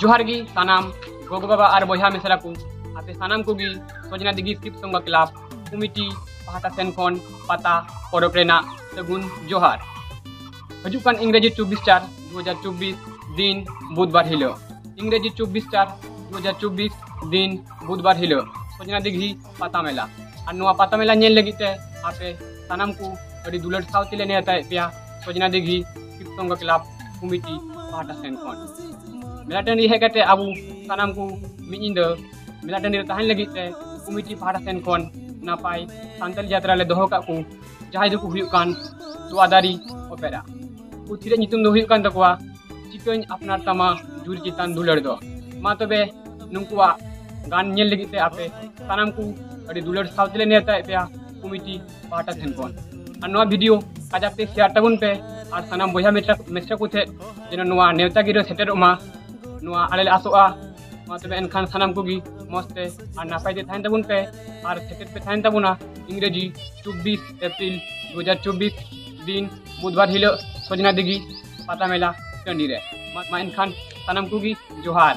जोहार गी सानाम गोगो बाबा और बया मिसरा को आपे सानाम को गी सोजना दिगी शिव संघ क्लाब कमिटी पाहटा सेन खन पाता परब रेना सगुन जोहार हजुकान इंग्रेजी 24/4/2024 दिन बुधवार हिलो इंग्रेजी 24/4/2024 दिन बुधवार हिलो सोजना दिगी पाता मेला और नुआ पाता मेला नेल लगी ते आपे सानाम को अड़ी दुलड़ सावती लेने आता है पिया सोजना दिगी शिव संघ क्लाब कमिटी पाहटा सेन खन मेला टंडी है कहते अबू सानाम को मिंद मेला टंडी तहन लगी ते कमिटी पाहटा सेन खन नापाय सांतल यात्रा ले दोहो का को जहां दो हुयु कान दुआदारी ओपेरा उथिरे नितुम दो हुयु कान तकवा चिकन अपनार तमा जुर चितान दुलड़ दो मा तबे नुंकुआ गान नेल लगी ते आपे सानाम को अड़ी दुलड़ सावतले नेता पे कमिटी पाहटा सेन खन और नवा वीडियो काजा पे शेयर तबुन पे और सानाम बया मिस्टर को थे जेन नवा नेवता गिरो सेटेरोमा नवा आले आसोआ मा तबे एनखान सानाम को गी मस्ते और नापाय दे थाइन तबुन पे और सेटेट पे थाइन तबुना इंग्रेजी 24 अप्रैल 2024 दिन बुधवार हिलो सोजना दिगी पाता मेला टंडी रे मा एनखान सानाम को गी जोहार।